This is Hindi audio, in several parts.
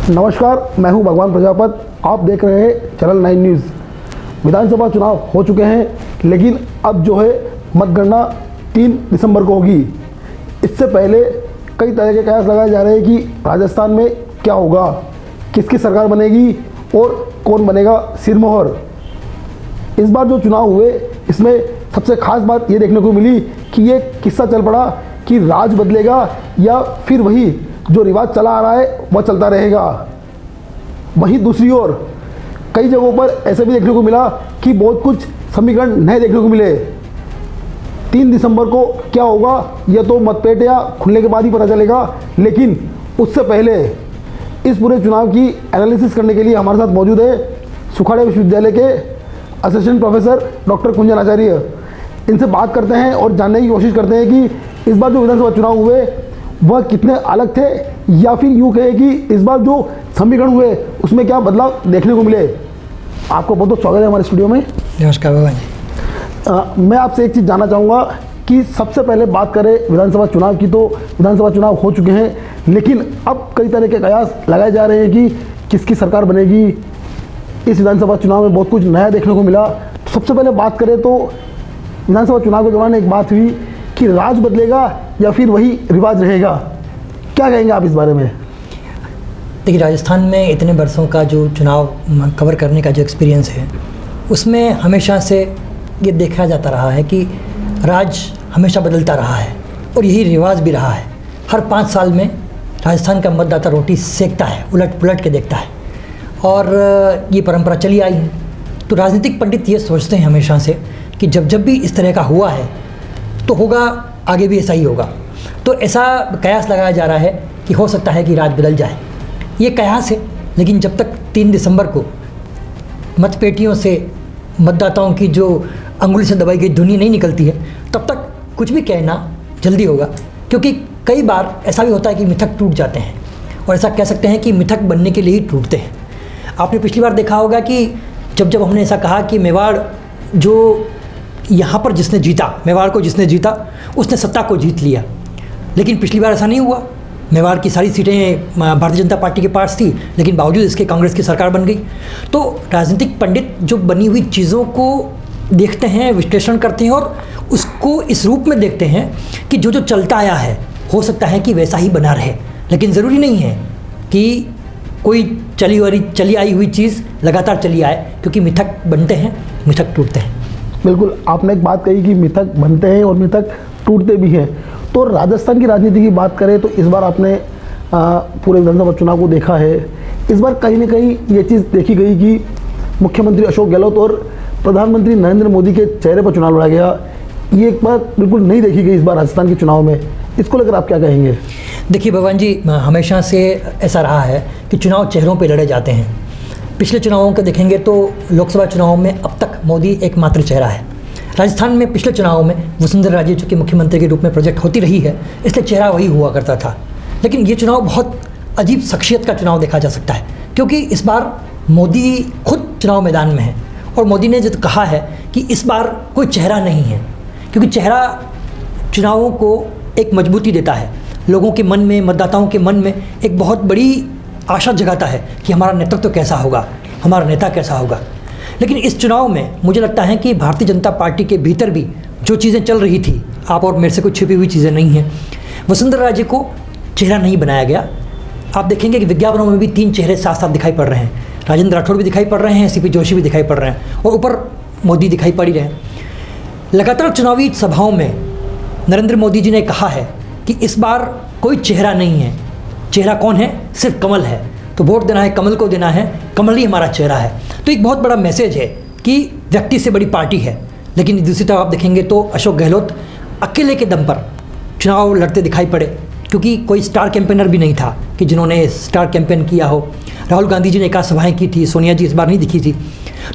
नमस्कार, मैं हूं भगवान प्रजापत। आप देख रहे हैं चैनल 9 न्यूज़। विधानसभा चुनाव हो चुके हैं, लेकिन अब जो है मतगणना 3 दिसंबर को होगी। इससे पहले कई तरह के कयास लगाए जा रहे हैं कि राजस्थान में क्या होगा, किसकी सरकार बनेगी और कौन बनेगा सिरमौर। इस बार जो चुनाव हुए, इसमें सबसे खास बात ये देखने को मिली कि ये किस्सा चल पड़ा कि राज बदलेगा या फिर वही जो रिवाज चला आ रहा है वह चलता रहेगा। वहीं दूसरी ओर कई जगहों पर ऐसे भी देखने को मिला कि बहुत कुछ समीकरण नए देखने को मिले। 3 दिसंबर को क्या होगा यह तो मतपेटियां खुलने के बाद ही पता चलेगा, लेकिन उससे पहले इस पूरे चुनाव की एनालिसिस करने के लिए हमारे साथ मौजूद है सुखाड़े विश्वविद्यालय के असिस्टेंट प्रोफेसर डॉक्टर कुंजन आचार्य। इनसे बात करते हैं और जानने की कोशिश करते हैं कि इस बार जो विधानसभा चुनाव हुए वह कितने अलग थे, या फिर यूँ कहे कि इस बार जो समीकरण हुए उसमें क्या बदलाव देखने को मिले। आपको बहुत बहुत स्वागत है हमारे स्टूडियो में। नमस्कार भगवान। मैं आपसे एक चीज़ जानना चाहूँगा कि सबसे पहले बात करें विधानसभा चुनाव की, तो विधानसभा चुनाव हो चुके हैं, लेकिन अब कई तरह के कयास लगाए जा रहे हैं कि किसकी सरकार बनेगी। इस विधानसभा चुनाव में बहुत कुछ नया देखने को मिला। सबसे पहले बात करें तो विधानसभा चुनाव के दौरान एक बात हुई कि राज बदलेगा या फिर वही रिवाज रहेगा। क्या कहेंगे आप इस बारे में? देखिए, राजस्थान में इतने वर्षों का जो चुनाव कवर करने का जो एक्सपीरियंस है, उसमें हमेशा से ये देखा जाता रहा है कि राज हमेशा बदलता रहा है और यही रिवाज भी रहा है। हर 5 साल में राजस्थान का मतदाता रोटी सेकता है, उलट पुलट के देखता है, और ये परंपरा चली आई है। तो राजनीतिक पंडित ये सोचते हैं हमेशा से कि जब भी इस तरह का हुआ है तो होगा, आगे भी ऐसा ही होगा। तो ऐसा कयास लगाया जा रहा है कि हो सकता है कि राज बदल जाए। ये कयास है, लेकिन जब तक 3 दिसंबर को मतपेटियों से मतदाताओं की जो अंगुली से दबाई गई धुनी नहीं निकलती है, तब तक कुछ भी कहना जल्दी होगा। क्योंकि कई बार ऐसा भी होता है कि मिथक टूट जाते हैं, और ऐसा कह सकते हैं कि मिथक बनने के लिए ही टूटते हैं। आपने पिछली बार देखा होगा कि जब हमने ऐसा कहा कि मेवाड़ जो यहाँ पर जिसने जीता, मेवाड़ को जिसने जीता उसने सत्ता को जीत लिया, लेकिन पिछली बार ऐसा नहीं हुआ। मेवाड़ की सारी सीटें भारतीय जनता पार्टी के पास थी, लेकिन बावजूद इसके कांग्रेस की सरकार बन गई। तो राजनीतिक पंडित जो बनी हुई चीज़ों को देखते हैं, विश्लेषण करते हैं और उसको इस रूप में देखते हैं कि जो चलता आया है हो सकता है कि वैसा ही बना रहे, लेकिन ज़रूरी नहीं है कि कोई चली आई हुई चीज़ लगातार चली आए, क्योंकि मिथक बनते हैं, मिथक टूटते हैं। बिल्कुल, आपने एक बात कही कि मिथक बनते हैं और मिथक टूटते भी हैं। तो राजस्थान की राजनीति की बात करें तो इस बार आपने पूरे विधानसभा चुनाव को देखा है। इस बार कहीं ना कहीं ये चीज़ देखी गई कि मुख्यमंत्री अशोक गहलोत और प्रधानमंत्री नरेंद्र मोदी के चेहरे पर चुनाव लड़ा गया। ये एक बात बिल्कुल नहीं देखी गई इस बार राजस्थान के चुनाव में। इसको लेकर आप क्या कहेंगे? देखिए भगवान जी, हमेशा से ऐसा रहा है कि चुनाव चेहरों पर लड़े जाते हैं। पिछले चुनावों को देखेंगे तो लोकसभा चुनावों में अब तक मोदी एकमात्र चेहरा है। राजस्थान में पिछले चुनावों में वसुंधरा राजे चूँकि मुख्यमंत्री के रूप में प्रोजेक्ट होती रही है, इसलिए चेहरा वही हुआ करता था। लेकिन ये चुनाव बहुत अजीब शख्सियत का चुनाव देखा जा सकता है, क्योंकि इस बार मोदी खुद चुनाव मैदान में है और मोदी ने जो कहा है कि इस बार कोई चेहरा नहीं है, क्योंकि चेहरा चुनावों को एक मजबूती देता है, लोगों के मन में, मतदाताओं के मन में एक बहुत बड़ी आशा जगाता है कि हमारा नेतृत्व कैसा होगा, हमारा नेता कैसा होगा। लेकिन इस चुनाव में मुझे लगता है कि भारतीय जनता पार्टी के भीतर भी जो चीज़ें चल रही थी, आप और मेरे से कुछ छिपी हुई चीज़ें नहीं हैं। वसुंधरा राजे को चेहरा नहीं बनाया गया। आप देखेंगे कि विज्ञापनों में भी 3 चेहरे साथ साथ दिखाई पड़ रहे हैं। राजेंद्र राठौड़ भी दिखाई पड़ रहे हैं, सीपी जोशी भी दिखाई पड़ रहे हैं, और ऊपर मोदी दिखाई पड़ ही रहे हैं। लगातार चुनावी सभाओं में नरेंद्र मोदी जी ने कहा है कि इस बार कोई चेहरा नहीं है। चेहरा कौन है? सिर्फ कमल है। तो वोट देना है, कमल को देना है, कमल ही हमारा चेहरा है। तो एक बहुत बड़ा मैसेज है कि व्यक्ति से बड़ी पार्टी है। लेकिन दूसरी तरफ आप देखेंगे तो अशोक गहलोत अकेले के दम पर चुनाव लड़ते दिखाई पड़े, क्योंकि कोई स्टार कैंपेनर भी नहीं था कि जिन्होंने स्टार कैंपेन किया हो। राहुल गांधी जी ने 1 सभाएँ की थी, सोनिया जी इस बार नहीं दिखी थी।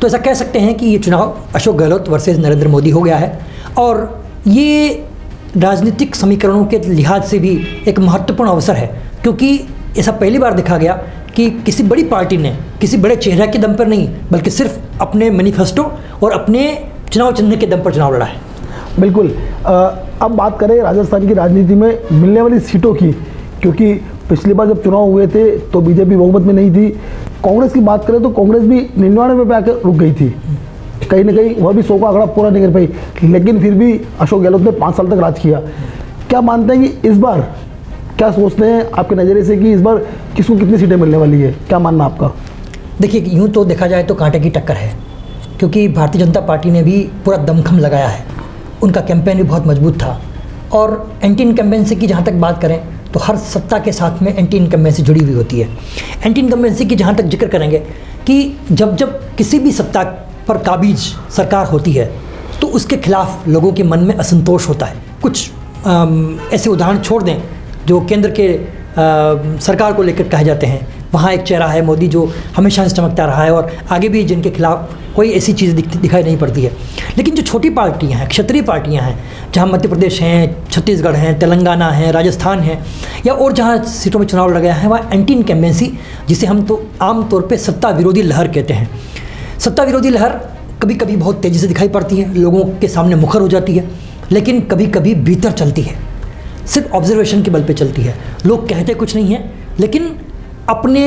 तो ऐसा कह सकते हैं कि ये चुनाव अशोक गहलोत वर्सेस नरेंद्र मोदी हो गया है, और ये राजनीतिक समीकरणों के लिहाज से भी एक महत्वपूर्ण अवसर है, क्योंकि ऐसा पहली बार देखा गया कि किसी बड़ी पार्टी ने किसी बड़े चेहरे के दम पर नहीं, बल्कि सिर्फ अपने मैनिफेस्टो और अपने चुनाव चिन्ह के दम पर चुनाव लड़ा है। बिल्कुल। अब बात करें राजस्थान की राजनीति में मिलने वाली सीटों की, क्योंकि पिछली बार जब चुनाव हुए थे तो बीजेपी बहुमत में नहीं थी। कांग्रेस की बात करें तो कांग्रेस भी 99 पे आकर रुक गई थी, कहीं ना कहीं वह भी 100 का आंकड़ा पूरा नहीं कर पाई, लेकिन फिर भी अशोक गहलोत ने 5 साल तक राज किया। क्या मानते हैं कि इस बार, क्या सोचते हैं आपके नज़रिए से कि इस बार किसको कितनी सीटें मिलने वाली है, क्या मानना आपका? देखिए, यूँ तो देखा जाए तो कांटे की टक्कर है, क्योंकि भारतीय जनता पार्टी ने भी पूरा दमखम लगाया है। उनका कैंपेन भी बहुत मजबूत था, और एंटी इनकम्बेंसी की जहाँ तक बात करें तो हर सत्ता के साथ में एंटी इनकम्बेंसी जुड़ी हुई होती है। एंटी इनकम्बेंसी की जहाँ तक जिक्र करेंगे कि जब जब किसी भी सत्ता पर काबिज सरकार होती है तो उसके खिलाफ लोगों के मन में असंतोष होता है। कुछ ऐसे उदाहरण छोड़ दें जो केंद्र के सरकार को लेकर कहे जाते हैं। वहाँ एक चेहरा है मोदी जो हमेशा से चमकता रहा है, और आगे भी जिनके खिलाफ कोई ऐसी चीज़ दिखाई नहीं पड़ती है। लेकिन जो छोटी पार्टियां हैं, क्षेत्रीय पार्टियां हैं, जहाँ मध्य प्रदेश हैं, छत्तीसगढ़ हैं, तेलंगाना है, राजस्थान है, या और जहाँ सीटों में चुनाव लड़ा गया है, वहाँ एंटी इनकम्बेंसी, जिसे हम तो आम तौर पे सत्ता विरोधी लहर कहते हैं। सत्ता विरोधी लहर कभी कभी बहुत तेज़ी से दिखाई पड़ती है, लोगों के सामने मुखर हो जाती है, लेकिन कभी कभी भीतर चलती है, सिर्फ ऑब्जर्वेशन के बल पे चलती है। लोग कहते कुछ नहीं है, लेकिन अपने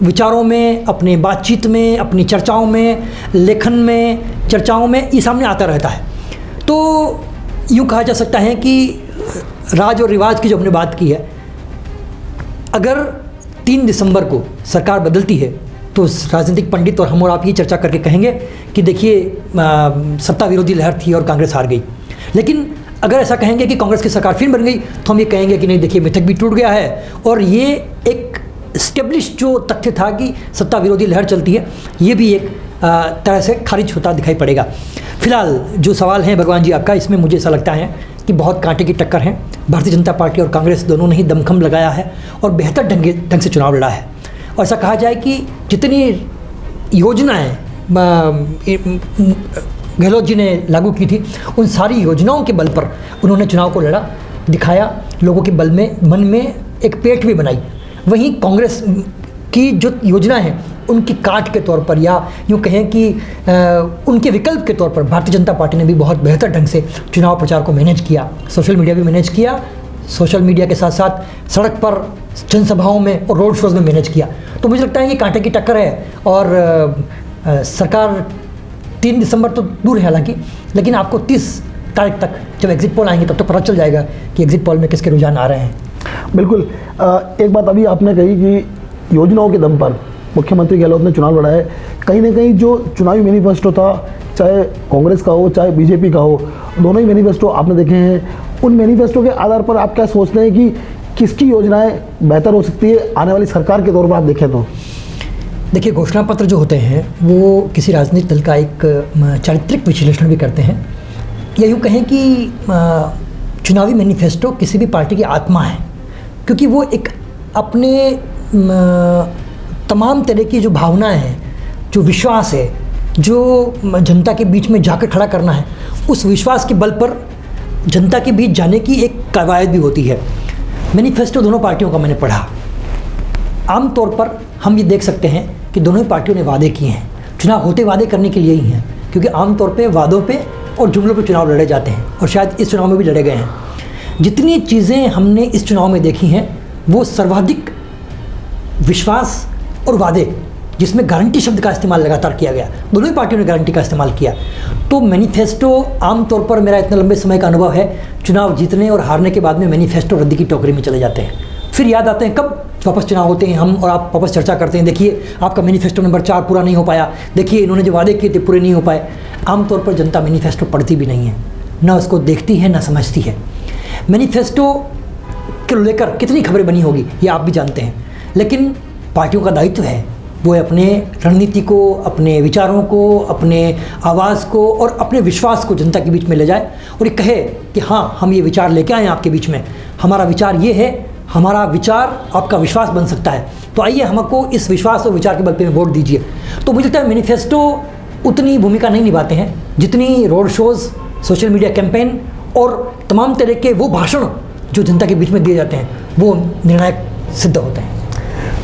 विचारों में, अपने बातचीत में, अपनी चर्चाओं में, लेखन में, चर्चाओं में ये सामने आता रहता है। तो यूँ कहा जा सकता है कि राज और रिवाज की जो हमने बात की है, अगर 3 दिसंबर को सरकार बदलती है तो राजनीतिक पंडित और हम और आप ये चर्चा करके कहेंगे कि देखिए सत्ता विरोधी लहर थी और कांग्रेस हार गई। लेकिन अगर ऐसा कहेंगे कि कांग्रेस की सरकार फिर बन गई तो हम ये कहेंगे कि नहीं, देखिए मिथक भी टूट गया है, और ये एक स्टेब्लिश जो तथ्य था कि सत्ता विरोधी लहर चलती है, ये भी एक तरह से खारिज होता दिखाई पड़ेगा। फिलहाल जो सवाल है भगवान जी आपका, इसमें मुझे ऐसा लगता है कि बहुत कांटे की टक्कर है। भारतीय जनता पार्टी और कांग्रेस दोनों ने ही दमखम लगाया है और बेहतर ढंग से चुनाव लड़ा है। और ऐसा कहा जाए कि जितनी योजनाएं गहलोत जी ने लागू की थी, उन सारी योजनाओं के बल पर उन्होंने चुनाव को लड़ा, दिखाया, लोगों के मन में एक पेठ भी बनाई। वहीं कांग्रेस की जो योजना है उनकी काट के तौर पर, या यूँ कहें कि उनके विकल्प के तौर पर भारतीय जनता पार्टी ने भी बहुत बेहतर ढंग से चुनाव प्रचार को मैनेज किया। सोशल मीडिया भी मैनेज किया, सोशल मीडिया के साथ साथ सड़क पर जनसभाओं में और रोड शोज़ में मैनेज किया। तो मुझे लगता है कि कांटे की टक्कर है, और सरकार 3 दिसंबर तो दूर है हालांकि, लेकिन आपको 30 तारीख तक जब एग्जिट पोल आएंगे तब तो पता चल जाएगा कि एग्जिट पोल में किसके रुझान आ रहे हैं। बिल्कुल। एक बात अभी आपने कही कि योजनाओं के दम पर मुख्यमंत्री गहलोत ने चुनाव लड़ा है। कहीं ना कहीं जो चुनावी मैनिफेस्टो था, चाहे कांग्रेस का हो चाहे बीजेपी का हो, दोनों ही मैनिफेस्टो आपने देखे हैं। उन मैनिफेस्टो के आधार पर आप क्या सोचते हैं कि किसकी योजनाएं बेहतर हो सकती है आने वाली सरकार के तौर पर आप देखें तो? देखिए, घोषणा पत्र जो होते हैं वो किसी राजनीतिक दल का एक चारित्रिक विश्लेषण भी करते हैं, या यूँ कहें कि चुनावी मैनिफेस्टो किसी भी पार्टी की आत्मा है, क्योंकि वो एक अपने तमाम तरह की जो भावनाएं हैं, जो विश्वास है, जो जनता के बीच में जाकर खड़ा करना है, उस विश्वास के बल पर जनता के बीच जाने की एक कवायद भी होती है। मैनिफेस्टो दोनों पार्टियों का मैंने पढ़ा। आम तौर पर हम ये देख सकते हैं कि दोनों ही पार्टियों ने वादे किए हैं। चुनाव होते वादे करने के लिए ही हैं, क्योंकि आम तौर पे वादों पे और जुमलों पे चुनाव लड़े जाते हैं, और शायद इस चुनाव में भी लड़े गए हैं। जितनी चीज़ें हमने इस चुनाव में देखी हैं वो सर्वाधिक विश्वास और वादे, जिसमें गारंटी शब्द का इस्तेमाल लगातार किया गया। दोनों ही पार्टियों ने गारंटी का इस्तेमाल किया। तो मैनिफेस्टो आमतौर पर, मेरा इतने लंबे समय का अनुभव है, चुनाव जीतने और हारने के बाद में मैनिफेस्टो रद्दी की टोकरी में चले जाते हैं। फिर याद आते हैं कब वापस चुनाव होते हैं, हम और आप वापस चर्चा करते हैं, देखिए आपका मैनिफेस्टो नंबर 4 पूरा नहीं हो पाया, देखिए इन्होंने जो वादे किए थे पूरे नहीं हो पाए। आमतौर पर जनता मैनिफेस्टो पढ़ती भी नहीं है, ना उसको देखती है ना समझती है। मैनिफेस्टो को लेकर कितनी खबरें बनी होगी ये आप भी जानते हैं, लेकिन पार्टियों का दायित्व है वो अपने रणनीति को, अपने विचारों को, अपने आवाज़ को और अपने विश्वास को जनता के बीच में ले जाए और ये कहे कि हाँ, हम ये विचार लेके आए हैं आपके बीच में, हमारा विचार ये है, हमारा विचार आपका विश्वास बन सकता है, तो आइए हमको इस विश्वास और विचार के बल पे वोट दीजिए। तो मुझे लगता है मैनिफेस्टो उतनी भूमिका नहीं निभाते हैं जितनी road shows, social media campaign और तमाम तरह के वो भाषण जो जनता के बीच में दिए जाते हैं वो निर्णायक सिद्ध होते हैं।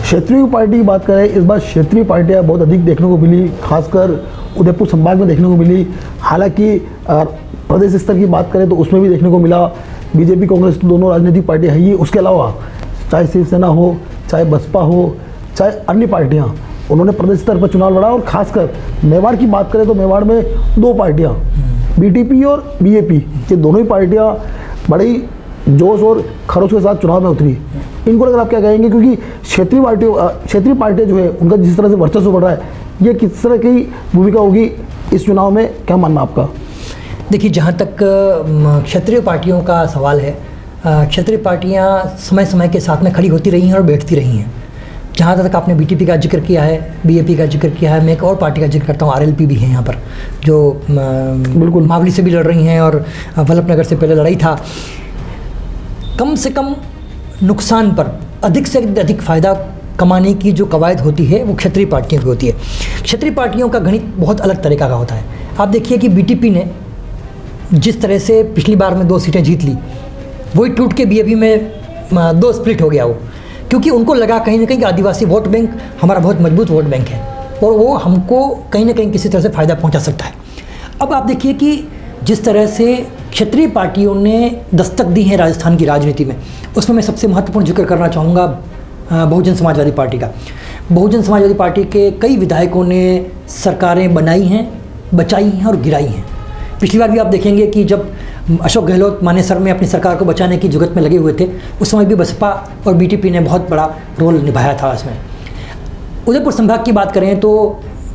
क्षेत्रीय पार्टी की बात करें, इस बार क्षेत्रीय पार्टियां बहुत अधिक देखने को मिली, खासकर उदयपुर संभाग में देखने को मिली। हालांकि प्रदेश स्तर की बात करें तो उसमें भी देखने को मिला। बीजेपी कांग्रेस तो दोनों राजनीतिक पार्टियां हैं ही, उसके अलावा चाहे शिवसेना हो, चाहे बसपा हो, चाहे अन्य पार्टियाँ, उन्होंने प्रदेश स्तर पर चुनाव लड़ा। और खासकर मेवाड़ की बात करें तो मेवाड़ में दो पार्टियाँ, बीटीपी और बीएपी, ये दोनों ही पार्टियाँ बड़ी जोश और खरोश के साथ चुनाव में उतरी। इनको लेकर आप क्या कहेंगे, क्योंकि क्षेत्रीय पार्टियाँ जो है उनका जिस तरह से वर्चस्व बढ़ रहा है, ये किस तरह की भूमिका होगी इस चुनाव में, क्या मानना आपका? देखिए, जहाँ तक क्षेत्रीय पार्टियों का सवाल है, क्षेत्रीय पार्टियाँ समय समय के साथ में खड़ी होती रही हैं और बैठती रही हैं। जहाँ तक आपने बीटीपी का जिक्र किया है, बीएपी का जिक्र किया है, मैं एक और पार्टी का जिक्र करता हूँ, आरएलपी भी है यहाँ पर, जो बिल्कुल मावली से भी लड़ रही हैं और वल्लभनगर से पहले लड़ाई था। कम से कम नुकसान पर अधिक से अधिक फ़ायदा कमाने की जो कवायद होती है वो क्षेत्रीय पार्टियों की होती है। क्षेत्रीय पार्टियों का गणित बहुत अलग तरीका का होता है। आप देखिए कि बीटीपी ने जिस तरह से पिछली बार में 2 सीटें जीत ली, वही टूट के बीएपी में 2 स्प्लिट हो गया वो, क्योंकि उनको लगा कहीं ना कहीं कि आदिवासी वोट बैंक हमारा बहुत मजबूत वोट बैंक है और वो हमको कहीं ना कहीं किसी तरह से फ़ायदा पहुंचा सकता है। अब आप देखिए कि जिस तरह से क्षेत्रीय पार्टियों ने दस्तक दी है राजस्थान की राजनीति में, उसमें मैं सबसे महत्वपूर्ण जिक्र करना चाहूँगा बहुजन समाजवादी पार्टी का। बहुजन समाजवादी पार्टी के कई विधायकों ने सरकारें बनाई हैं, बचाई हैं और गिराई हैं। पिछली बार भी आप देखेंगे कि जब अशोक गहलोत मानेसर में अपनी सरकार को बचाने की जुगत में लगे हुए थे, उस समय भी बसपा और बीटीपी ने बहुत बड़ा रोल निभाया था इसमें। उदयपुर संभाग की बात करें तो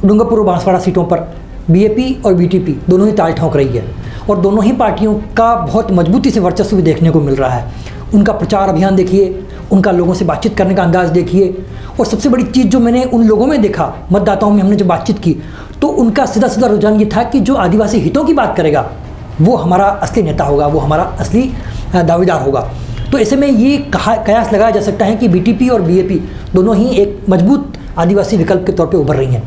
डूंगरपुर और बांसवाड़ा सीटों पर बीएपी और बीटीपी दोनों ही ताल ठोंक रही है और दोनों ही पार्टियों का बहुत मजबूती से वर्चस्व भी देखने को मिल रहा है। उनका प्रचार अभियान देखिए, उनका लोगों से बातचीत करने का अंदाज़ देखिए, और सबसे बड़ी चीज़ जो मैंने उन लोगों में देखा, मतदाताओं में हमने जो बातचीत की, तो उनका सीधा सीधा रुझान ये था कि जो आदिवासी हितों की बात करेगा वो हमारा असली नेता होगा, वो हमारा असली दावेदार होगा। तो ऐसे में ये कयास लगाया जा सकता है कि बीटीपी और बीएपी दोनों ही एक मजबूत आदिवासी विकल्प के तौर पे उभर रही हैं।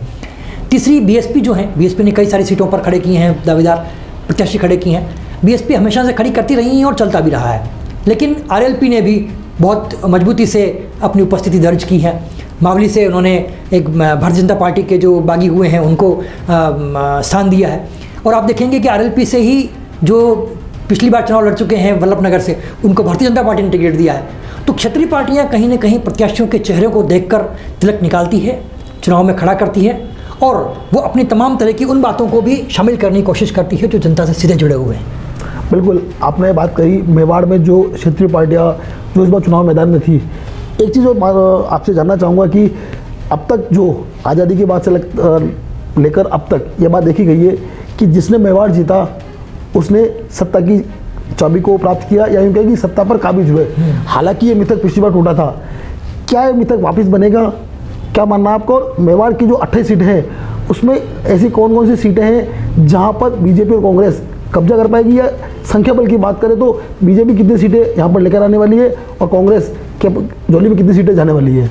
तीसरी बीएसपी जो है, बीएसपी ने कई सारी सीटों पर खड़े किए हैं, दावेदार प्रत्याशी खड़े किए हैं। बीएसपी हमेशा से खड़ी करती रही है और चलता भी रहा है, लेकिन आरएलपी ने भी बहुत मजबूती से अपनी उपस्थिति दर्ज की है। मावली से उन्होंने एक भारतीय जनता पार्टी के जो बागी हुए हैं उनको स्थान दिया है, और आप देखेंगे कि आरएलपी से ही जो पिछली बार चुनाव लड़ चुके हैं वल्लभनगर से, उनको भारतीय जनता पार्टी ने टिकट दिया है। तो क्षेत्रीय पार्टियां कहीं ना कहीं प्रत्याशियों के चेहरे को देखकर तिलक निकालती है, चुनाव में खड़ा करती है, और वो अपनी तमाम तरह की उन बातों को भी शामिल करने की कोशिश करती है जो जनता से सीधे जुड़े हुए हैं। बिल्कुल, आपने बात कही मेवाड़ में जो क्षेत्रीय पार्टियां जो इस बार चुनाव मैदान में थी। एक चीज़ और आपसे जानना चाहूँगा कि अब तक जो आज़ादी के बाद से लेकर अब तक ये बात देखी गई है कि जिसने मेवाड़ जीता उसने सत्ता की चाबी को प्राप्त किया, या यूँ कहें कि सत्ता पर काबिज हुए। हालांकि ये मिथक पिछली बार टूटा था, क्या ये मिथक वापस बनेगा, क्या मानना है आपको? और मेवाड़ की जो 28 सीटें हैं उसमें ऐसी कौन कौन सी सीटें हैं जहाँ पर बीजेपी और कांग्रेस कब्जा कर पाएगी, या संख्या बल की बात करें तो बीजेपी कितनी सीटें यहाँ पर लेकर आने वाली है और कांग्रेस के झोली में कितनी सीटें जाने वाली है?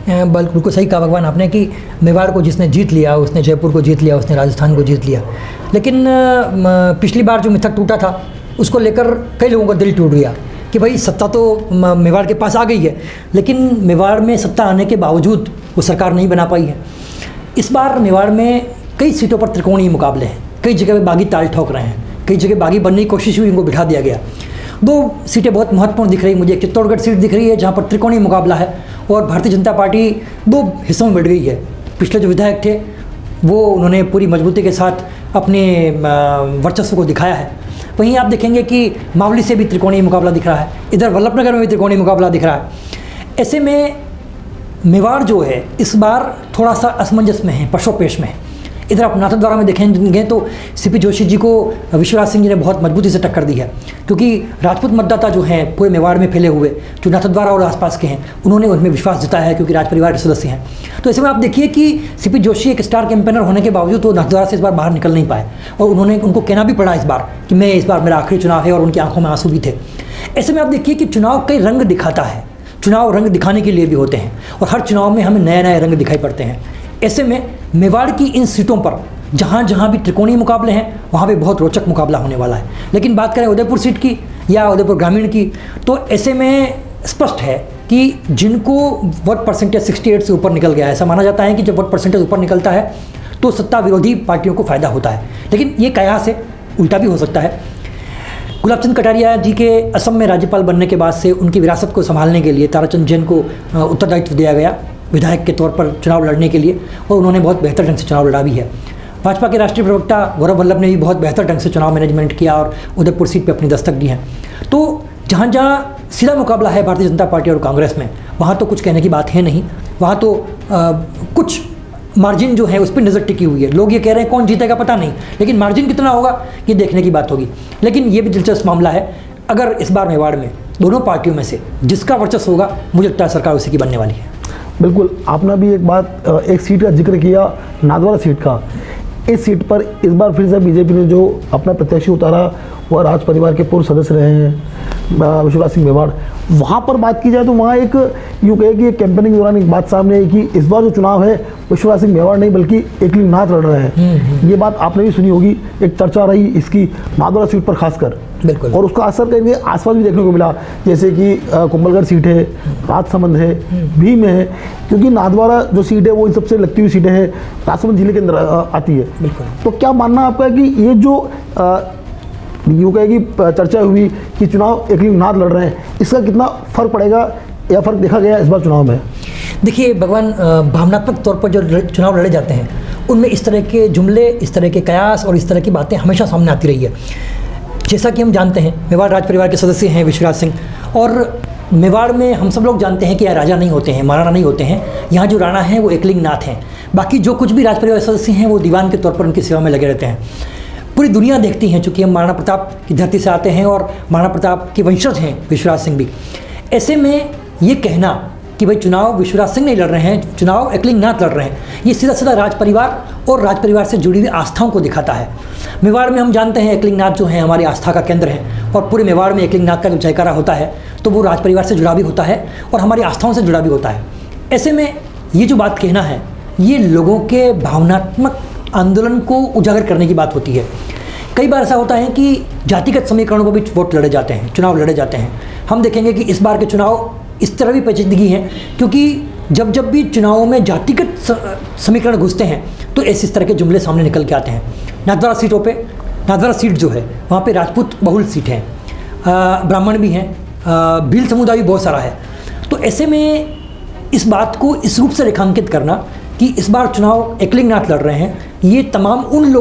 बिल्कुल सही कहा भगवान आपने कि मेवाड़ को जिसने जीत लिया उसने जयपुर को जीत लिया, उसने राजस्थान को जीत लिया। लेकिन पिछली बार जो मिथक टूटा था उसको लेकर कई लोगों का दिल टूट गया कि भाई सत्ता तो मेवाड़ के पास आ गई है, लेकिन मेवाड़ में सत्ता आने के बावजूद वो सरकार नहीं बना पाई है। इस बार मेवाड़ में कई सीटों पर त्रिकोणीय मुकाबले हैं, कई जगह पे बागी ताल ठोक रहे हैं, कई जगह बागी बनने की कोशिश हुई, इनको बिठा दिया गया। 2 सीटें बहुत महत्वपूर्ण दिख रही मुझे। एक चित्तौड़गढ़ सीट दिख रही है जहाँ पर त्रिकोणीय मुकाबला है, और भारतीय जनता पार्टी 2 हिस्सों में बढ़ गई है। पिछले जो विधायक थे वो उन्होंने पूरी मजबूती के साथ अपने वर्चस्व को दिखाया है। वहीं आप देखेंगे कि मावली से भी त्रिकोणीय मुकाबला दिख रहा है, इधर वल्लभनगर में भी त्रिकोणीय मुकाबला दिख रहा है। ऐसे में मेवाड़ जो है इस बार थोड़ा सा असमंजस में है, पशोपेश में है। इधर आप नाथद्वारा में देखेंगे तो सीपी जोशी जी को विश्वराज सिंह जी ने बहुत मजबूती से टक्कर दी है, क्योंकि राजपूत मतदाता जो हैं पूरे मेवाड़ में फैले हुए, जो नाथद्वारा और आसपास के हैं, उन्होंने उनमें विश्वास जताया है क्योंकि राज परिवार के सदस्य हैं। तो ऐसे में आप देखिए कि सीपी जोशी एक स्टार कैंपेनर होने के बावजूद वो नाथद्वारा से इस बार बाहर निकल नहीं पाए, और उनको कहना भी पड़ा इस बार कि मैं इस बार मेरा आखिरी चुनाव है, और उनकी आंखों में आंसू भी थे। ऐसे में आप देखिए कि चुनाव कई रंग दिखाता है, चुनाव रंग दिखाने के लिए भी होते हैं, और हर चुनाव में हमें नए नए रंग दिखाई पड़ते हैं। ऐसे में मेवाड़ की इन सीटों पर जहाँ जहाँ भी त्रिकोणीय मुकाबले हैं वहाँ पे बहुत रोचक मुकाबला होने वाला है। लेकिन बात करें उदयपुर सीट की या उदयपुर ग्रामीण की, तो ऐसे में स्पष्ट है कि जिनको वोट परसेंटेज 68 से ऊपर निकल गया है, ऐसा माना जाता है कि जब वोट परसेंटेज ऊपर निकलता है तो सत्ता विरोधी पार्टियों को फ़ायदा होता है। लेकिन ये कयास है, उल्टा भी हो सकता है। गुलाब चंद कटारिया जी के असम में राज्यपाल बनने के बाद से उनकी विरासत को संभालने के लिए ताराचंद जैन को उत्तरदायित्व दिया गया विधायक के तौर पर चुनाव लड़ने के लिए, और उन्होंने बहुत बेहतर ढंग से चुनाव लड़ा भी है। भाजपा के राष्ट्रीय प्रवक्ता गौरव वल्लभ ने भी बहुत बेहतर ढंग से चुनाव मैनेजमेंट किया और उदयपुर सीट पर अपनी दस्तक दी है। तो जहाँ जहाँ सीधा मुकाबला है भारतीय जनता पार्टी और कांग्रेस में, वहाँ तो कुछ कहने की बात है नहीं, वहाँ तो कुछ मार्जिन जो है उस पर नज़र टिकी हुई है। लोग ये कह रहे हैं कौन जीतेगा पता नहीं, लेकिन मार्जिन कितना होगा ये देखने की बात होगी। लेकिन ये भी दिलचस्प मामला है, अगर इस बार मेवाड़ में दोनों पार्टियों में से जिसका वर्चस्व होगा, मुझे लगता है सरकार उसी की बनने वाली है। बिल्कुल, आपने भी एक सीट का जिक्र किया, नादवारा सीट का। इस सीट पर इस बार फिर से बीजेपी ने जो अपना प्रत्याशी उतारा वह राज परिवार के पूर्व सदस्य रहे हैं विश्वराज सिंह मेवाड़। वहाँ पर बात की जाए तो वहाँ एक यूँ कहे कि कैंपेनिंग के दौरान एक बात सामने आई कि इस बार जो चुनाव है विश्वराज सिंह मेवाड़ नहीं बल्कि एकलिंगनाथ लड़ रहे हैं। ये बात आपने भी सुनी होगी, एक चर्चा रही इसकी नादौरा सीट पर खासकर। बिल्कुल। और उसका असर कहीं आसपास भी देखने को मिला, जैसे कि कुंभलगढ़ सीट है, राजसमंद है, भीम है, क्योंकि नादवारा जो सीट है वो इन सबसे लगती हुई सीटें हैं, राजसमंद जिले के अंदर आती है। बिल्कुल। तो क्या मानना आपका कि ये जो यूँ कहे कि चर्चा हुई कि चुनाव एकलिंगनाथ लड़ रहे हैं, इसका कितना फर्क पड़ेगा या फर्क देखा गया इस बार चुनाव में? देखिए भगवान, भावनात्मक तौर पर जो चुनाव लड़े जाते हैं उनमें इस तरह के जुमले, इस तरह के कयास और इस तरह की बातें हमेशा सामने आती रही है। जैसा कि हम जानते हैं मेवाड़ राज परिवार के सदस्य हैं विश्वराज सिंह, और मेवाड़ में हम सब लोग जानते हैं कि यहाँ राजा नहीं होते हैं, महाराणा नहीं होते हैं, यहाँ जो राणा हैं वो एकलिंगनाथ हैं। बाकी जो कुछ भी राज परिवार के सदस्य हैं वो दीवान के तौर पर उनकी सेवा में लगे रहते हैं। पूरी दुनिया देखती है, चूँकि हम महाराणा प्रताप की धरती से आते हैं और महाराणा प्रताप के वंशज हैं विश्वराज सिंह भी। ऐसे में ये कहना कि भाई चुनाव विश्वराज सिंह नहीं लड़ रहे हैं, चुनाव एकलिंगनाथ लड़ रहे हैं, ये सीधा सीधा राज परिवार और राज परिवार से जुड़ी हुई आस्थाओं को दिखाता है। मेवाड़ में हम जानते हैं एकलिंगनाथ जो हैं हमारी आस्था का केंद्र है, और पूरे मेवाड़ में एकलिंगनाथ का जब जयकारा होता है तो वो राज परिवार से जुड़ा भी होता है और हमारी आस्थाओं से जुड़ा भी होता है। ऐसे में ये जो बात कहना है ये लोगों के भावनात्मक आंदोलन को उजागर करने की बात होती है। कई बार ऐसा होता है कि जातिगत समीकरणों पर भी वोट लड़े जाते हैं, चुनाव लड़े जाते हैं। हम देखेंगे कि इस बार के चुनाव इस तरह भी पेचीदगी है, क्योंकि जब जब भी चुनावों में जातिगत समीकरण घुसते हैं तो इस तरह के जुमले सामने निकल के आते हैं। नादवारा सीटों पे, नादवारा सीट जो है वहाँ पे राजपूत बहुल सीट हैं, ब्राह्मण भी हैं, भील समुदाय भी बहुत सारा है। तो ऐसे में इस बात को इस रूप से रेखांकित करना कि इस बार चुनाव एकलिंगनाथ लड़ रहे हैं, ये तमाम उन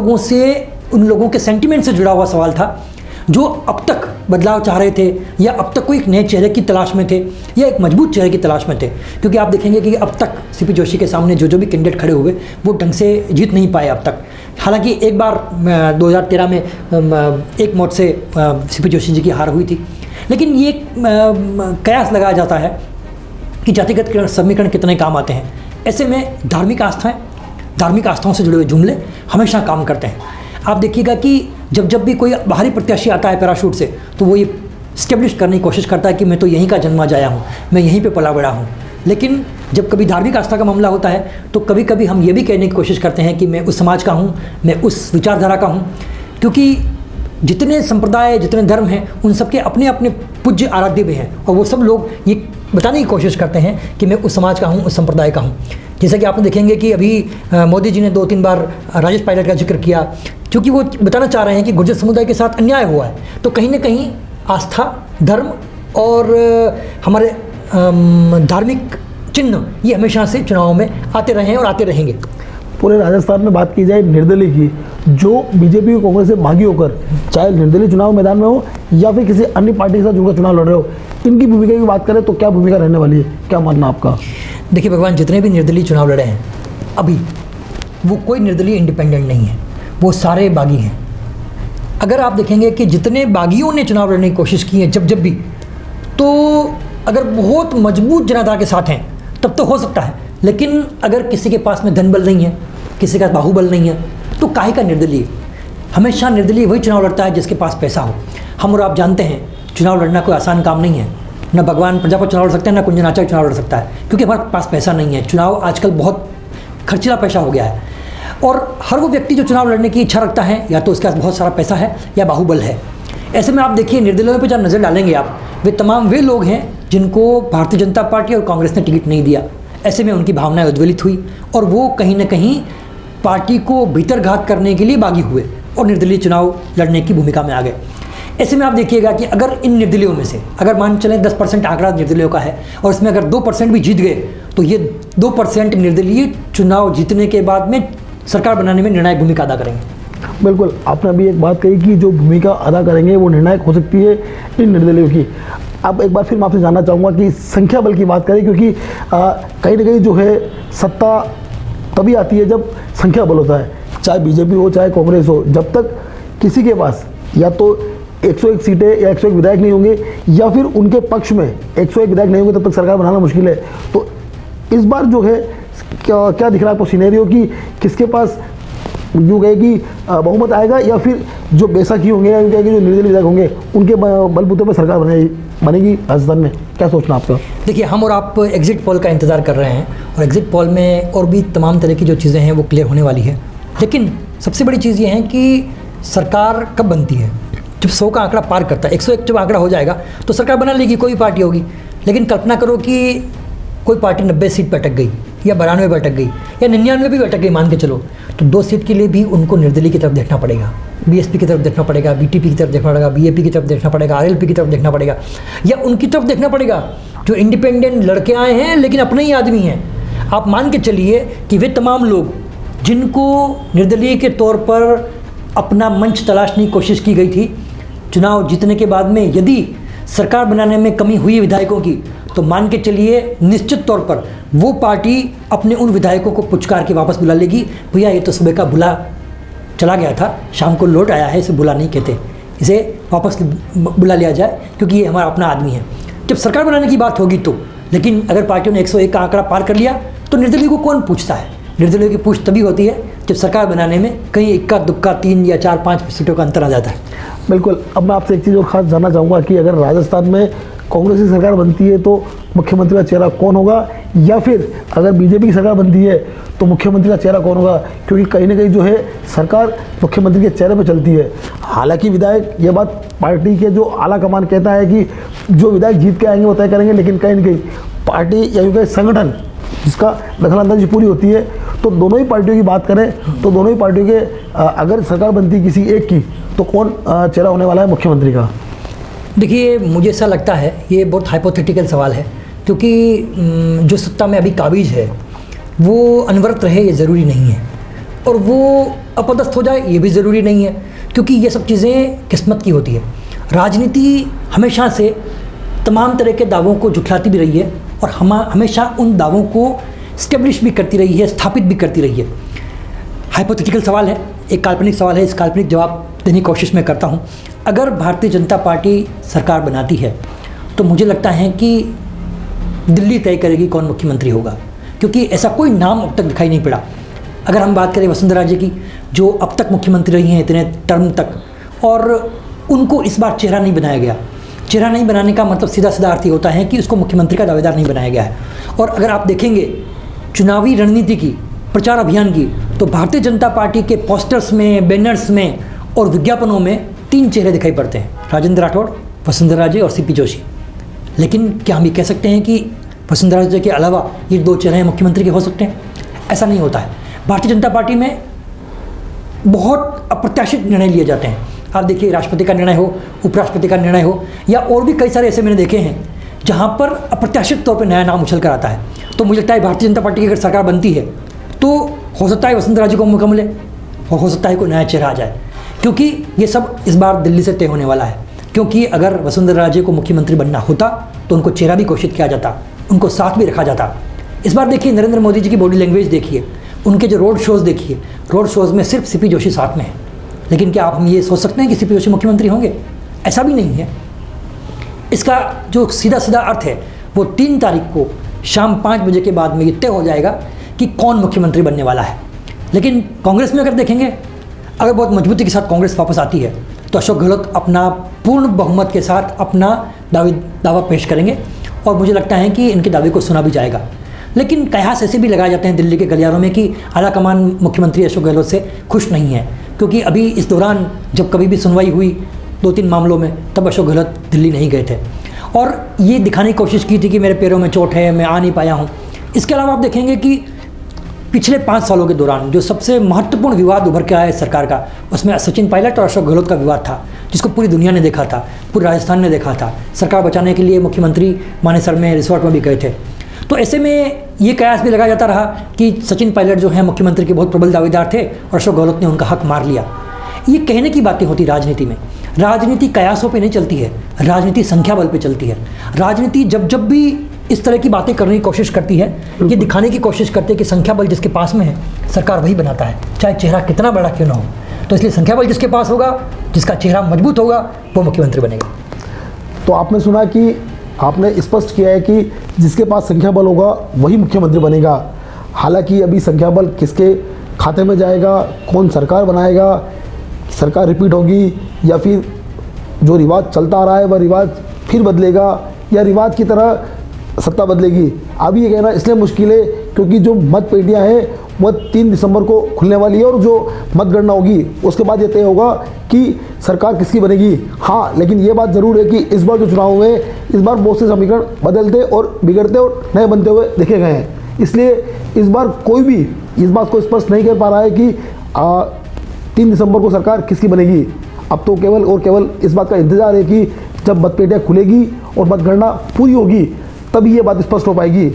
लोगों के सेंटिमेंट से जुड़ा हुआ सवाल था जो अब तक बदलाव चाह रहे थे या अब तक कोई एक नए चेहरे की तलाश में थे या एक मजबूत चेहरे की तलाश में थे। क्योंकि आप देखेंगे कि अब तक सीपी जोशी के सामने जो भी कैंडिडेट खड़े हुए वो ढंग से जीत नहीं पाए अब तक। हालांकि एक बार 2013 में एक मौत से सीपी जोशी जी की हार हुई थी, लेकिन ये कयास लगाया जाता है कि जातिगत समीकरण कितने काम आते हैं। ऐसे में धार्मिक आस्थाओं से जुड़े हुए जुमले हमेशा काम करते हैं। आप देखिएगा कि जब भी कोई बाहरी प्रत्याशी आता है पैराशूट से तो वो ये स्टेब्लिश करने की कोशिश करता है कि मैं तो यहीं का जन्मा जाया हूँ, मैं यहीं पे पला बड़ा हूँ। लेकिन जब कभी धार्मिक आस्था का मामला होता है तो कभी कभी हम ये भी कहने की कोशिश करते हैं कि मैं उस समाज का हूँ, मैं उस विचारधारा का हूँ, क्योंकि जितने संप्रदाय, जितने धर्म हैं उन सबके अपने अपने पूज्य आराध्य भी हैं, और वो सब लोग ये बताने की कोशिश करते हैं कि मैं उस समाज का हूँ, उस संप्रदाय का हूँ। जैसा कि आपने देखेंगे कि अभी मोदी जी ने 2-3 बार राजेश पायलट का जिक्र किया, क्योंकि वो बताना चाह रहे हैं कि गुर्जर समुदाय के साथ अन्याय हुआ है। तो कहीं ना कहीं आस्था, धर्म और हमारे धार्मिक चिन्ह ये हमेशा से चुनावों में आते रहे हैं और आते रहेंगे। पूरे राजस्थान में बात की जाए निर्दलीय की, जो बीजेपी और कांग्रेस से भागी होकर चाहे निर्दलीय चुनाव मैदान में हो या फिर किसी अन्य पार्टी के साथ जुड़कर चुनाव लड़ रहे हो, इनकी भूमिका की बात करें तो क्या भूमिका रहने वाली है, क्या मानना आपका? देखिए भगवान, जितने भी निर्दलीय चुनाव लड़े हैं अभी, वो कोई निर्दलीय इंडिपेंडेंट नहीं है, वो सारे बागी हैं। अगर आप देखेंगे कि जितने बागियों ने चुनाव लड़ने की कोशिश की है जब भी, तो अगर बहुत मजबूत जनाधार के साथ हैं तब तो हो सकता है, लेकिन अगर किसी के पास में धन बल नहीं है, किसी का बाहुबल नहीं है, तो काहे का निर्दलीय? हमेशा निर्दलीय वही चुनाव लड़ता है जिसके पास पैसा हो। हम और आप जानते हैं चुनाव लड़ना कोई आसान काम नहीं है, न भगवान प्रजापति चुनाव लड़ सकते हैं, न कुंजन आचार्य चुनाव लड़ सकता है, क्योंकि हमारे पास पैसा नहीं है। चुनाव आजकल बहुत खर्चीला पैसा हो गया है, और हर वो व्यक्ति जो चुनाव लड़ने की इच्छा रखता है या तो उसके पास बहुत सारा पैसा है या बाहुबल है। ऐसे में आप देखिए निर्दलीयों पर जब नज़र डालेंगे आप, वे तमाम वे लोग हैं जिनको भारतीय जनता पार्टी और कांग्रेस ने टिकट नहीं दिया। ऐसे में उनकी भावनाएं उद्वेलित हुई और वो कहीं ना कहीं पार्टी को भीतरघात करने के लिए बागी हुए और निर्दलीय चुनाव लड़ने की भूमिका में आ गए। ऐसे में आप देखिएगा कि अगर इन निर्दलीयों में से अगर मान चलें 10% आंकड़ा निर्दलीयों का है और इसमें अगर 2% भी जीत गए तो ये 2% निर्दलीय चुनाव जीतने के बाद में सरकार बनाने में निर्णायक भूमिका अदा करेंगे। बिल्कुल, आपने अभी एक बात कही कि जो भूमिका अदा करेंगे वो निर्णायक हो सकती है इन निर्दलीयों की। अब एक बार फिर मैं आपसे जानना चाहूँगा कि संख्या बल की बात करें, क्योंकि कहीं ना कहीं जो है सत्ता तभी आती है जब संख्या बल होता है, चाहे बीजेपी हो चाहे कांग्रेस हो। जब तक किसी के पास या तो 101 सीटें या 101 विधायक नहीं होंगे या फिर उनके पक्ष में 101 विधायक नहीं होंगे, तब तक सरकार बनाना मुश्किल है। तो इस बार जो है क्या दिख रहा है आपको सिनेरियो कि किसके पास यूँ कहे कि बहुमत आएगा, या फिर जो बैसाखी होंगे या जो निर्दलीय विधायक होंगे उनके बलबूते पर सरकार बनेगी राजस्थान में? क्या सोचना आपका? देखिए, हम और आप एग्जिट पोल का इंतज़ार कर रहे हैं और एग्जिट पोल में और भी तमाम तरह की जो चीज़ें हैं वो क्लियर होने वाली है। लेकिन सबसे बड़ी चीज़ ये है कि सरकार कब बनती है? जब 100 का आंकड़ा पार करता है, 101 जब आंकड़ा हो जाएगा तो सरकार बना लेगी, कोई पार्टी होगी। लेकिन कल्पना करो कि कोई पार्टी 90 सीट पर अटक गई या 92 पर अटक गई या 99 भी अटक गई, मान के चलो, तो 2 सीट के लिए भी उनको निर्दलीय की तरफ देखना पड़ेगा, बीएसपी की तरफ देखना पड़ेगा, बीटीपी की तरफ देखना पड़ेगा, बीएपी की तरफ देखना पड़ेगा, आरएलपी की तरफ देखना पड़ेगा, या उनकी तरफ देखना पड़ेगा जो इंडिपेंडेंट लड़के आए हैं लेकिन अपने ही आदमी हैं। आप मान के चलिए कि वे तमाम लोग जिनको निर्दलीय के तौर पर अपना मंच तलाशने की कोशिश की गई थी, चुनाव जीतने के बाद में यदि सरकार बनाने में कमी हुई विधायकों की, तो मान के चलिए निश्चित तौर पर वो पार्टी अपने उन विधायकों को पुचकार के वापस बुला लेगी। भैया ये तो सुबह का बुला चला गया था, शाम को लौट आया है, इसे बुला नहीं कहते, इसे वापस बुला लिया जाए क्योंकि ये हमारा अपना आदमी है। जब सरकार बनाने की बात होगी तो, लेकिन अगर पार्टियों ने 101 का आंकड़ा पार कर लिया तो निर्दलीय को कौन पूछता है? निर्दलीय की पूछ तभी होती है जब सरकार बनाने में कहीं इक्का दुक्का 3 या 4-5 सीटों का अंतर आ जाता है। बिल्कुल। अब मैं आपसे एक चीज़ और खास जानना चाहूँगा कि अगर राजस्थान में कांग्रेस की सरकार बनती है तो मुख्यमंत्री का चेहरा कौन होगा, या फिर अगर बीजेपी की सरकार बनती है तो मुख्यमंत्री का चेहरा कौन होगा? क्योंकि कहीं ना कहीं जो है सरकार मुख्यमंत्री के चेहरे पर चलती है। हालांकि विधायक, ये बात पार्टी के जो आला कमान कहता है कि जो विधायक जीत के आएंगे वो तय करेंगे, लेकिन कहीं ना कहीं पार्टी या यूँ कहीं संगठन जिसका दखलंदाजी पूरी होती है। तो दोनों ही पार्टियों की बात करें तो दोनों ही पार्टियों के अगर सरकार बनती है किसी एक की, तो कौन चेहरा होने वाला है मुख्यमंत्री का? देखिए, मुझे ऐसा लगता है ये बहुत हाइपोथेटिकल सवाल है, क्योंकि जो सत्ता में अभी काबिज है वो अनवरत रहे ये ज़रूरी नहीं है, और वो अपदस्थ हो जाए ये भी ज़रूरी नहीं है, क्योंकि ये सब चीज़ें किस्मत की होती है। राजनीति हमेशा से तमाम तरह के दावों को जुटलाती भी रही है और हमेशा उन दावों को स्टेब्लिश भी करती रही है, स्थापित भी करती रही है। हाइपोथेटिकल सवाल है, एक काल्पनिक सवाल है, इस काल्पनिक जवाब देने की कोशिश मैं करता हूँ। अगर भारतीय जनता पार्टी सरकार बनाती है तो मुझे लगता है कि दिल्ली तय करेगी कौन मुख्यमंत्री होगा, क्योंकि ऐसा कोई नाम अब तक दिखाई नहीं पड़ा। अगर हम बात करें वसुंधरा राजे की, जो अब तक मुख्यमंत्री रही हैं इतने टर्म तक, और उनको इस बार चेहरा नहीं बनाया गया। चेहरा नहीं बनाने का मतलब सीधा सीधा अर्थ ये होता है कि उसको मुख्यमंत्री का दावेदार नहीं बनाया गया है। और अगर आप देखेंगे चुनावी रणनीति की, प्रचार अभियान की, तो भारतीय जनता पार्टी के पोस्टर्स में, बैनर्स में और विज्ञापनों में 3 चेहरे दिखाई पड़ते हैं, राजेंद्र राठौड़, वसुंधरा राजे और सीपी जोशी। लेकिन क्या हम ये कह सकते हैं कि वसुंधरा राजे के अलावा ये 2 चेहरे मुख्यमंत्री के हो सकते हैं? ऐसा नहीं होता है। भारतीय जनता पार्टी में बहुत अप्रत्याशित निर्णय लिए जाते हैं। आप देखिए, राष्ट्रपति का निर्णय हो, उपराष्ट्रपति का निर्णय हो, या और भी कई सारे ऐसे मैंने देखे हैं जहाँ पर अप्रत्याशित तौर पर नया नाम उछल कर आता है। तो मुझे लगता है भारतीय जनता पार्टी की अगर सरकार बनती है तो हो सकता है वसुंधरा राजे को मौका मिले और हो सकता है कोई नया चेहरा आ जाए, क्योंकि ये सब इस बार दिल्ली से तय होने वाला है। क्योंकि अगर वसुंधरा राजे को मुख्यमंत्री बनना होता तो उनको चेहरा भी घोषित किया जाता, उनको साथ भी रखा जाता। इस बार देखिए, नरेंद्र मोदी जी की बॉडी लैंग्वेज देखिए, उनके जो रोड शोज़ देखिए, रोड शोज़ में सिर्फ सीपी जोशी साथ में है। लेकिन क्या हम ये सोच सकते हैं कि सीपी जोशी मुख्यमंत्री होंगे? ऐसा भी नहीं है। इसका जो सीधा सीधा अर्थ है वो 3 तारीख को शाम 5 बजे के बाद में ये तय हो जाएगा कि कौन मुख्यमंत्री बनने वाला है। लेकिन कांग्रेस में अगर देखेंगे, अगर बहुत मजबूती के साथ कांग्रेस वापस आती है तो अशोक गहलोत अपना पूर्ण बहुमत के साथ अपना दावा पेश करेंगे और मुझे लगता है कि इनके दावे को सुना भी जाएगा। लेकिन कयास ऐसे भी लगाए जाते हैं दिल्ली के गलियारों में कि आला कमान मुख्यमंत्री अशोक गहलोत से खुश नहीं है, क्योंकि अभी इस दौरान जब कभी भी सुनवाई हुई 2-3 मामलों में, तब अशोक गहलोत दिल्ली नहीं गए थे और ये दिखाने की कोशिश की थी कि मेरे पैरों में चोट है, मैं आ नहीं पाया हूँ। इसके अलावा आप देखेंगे कि पिछले 5 सालों के दौरान जो सबसे महत्वपूर्ण विवाद उभर के आया है सरकार का, उसमें सचिन पायलट और अशोक गहलोत का विवाद था, जिसको पूरी दुनिया ने देखा था, पूरे राजस्थान ने देखा था। सरकार बचाने के लिए मुख्यमंत्री मानेसर में रिसोर्ट में भी गए थे। तो ऐसे में ये कयास भी लगाया जाता रहा कि सचिन पायलट जो हैं मुख्यमंत्री के बहुत प्रबल दावेदार थे और अशोक गहलोत ने उनका हक मार लिया। ये कहने की बातें होती राजनीति में। राजनीति कयासों पे नहीं चलती है, राजनीति संख्या बल पे चलती है। राजनीति जब जब भी इस तरह की बातें करने की कोशिश करती है, ये दिखाने की कोशिश करती है कि संख्या बल जिसके पास में है सरकार वही बनाता है, चाहे चेहरा कितना बड़ा क्यों ना हो। तो इसलिए संख्या बल जिसके पास होगा, जिसका चेहरा मजबूत होगा, वो मुख्यमंत्री बनेगा। तो आपने सुना कि आपने स्पष्ट किया है कि जिसके पास संख्या बल होगा वही मुख्यमंत्री बनेगा। हालांकि अभी संख्या बल किसके खाते में जाएगा, कौन सरकार बनाएगा, सरकार रिपीट होगी या फिर जो रिवाज चलता आ रहा है वह रिवाज फिर बदलेगा या रिवाज की तरह सत्ता बदलेगी, अभी ये कहना इसलिए मुश्किल है क्योंकि जो मतपेटियां हैं वह 3 दिसंबर को खुलने वाली है और जो मतगणना होगी उसके बाद ये तय होगा कि सरकार किसकी बनेगी। हाँ, लेकिन ये बात ज़रूर है कि इस बार जो चुनाव हुए इस बार बहुत से समीकरण बदलते और बिगड़ते और नए बनते हुए देखे गए हैं। इसलिए इस बार कोई भी इस बात को स्पष्ट नहीं कर पा रहा है कि 3 दिसंबर को सरकार किसकी बनेगी। अब तो केवल और केवल इस बात का इंतजार है कि जब मतपेटियाँ खुलेगी और मतगणना पूरी होगी तभी ये बात स्पष्ट हो पाएगी।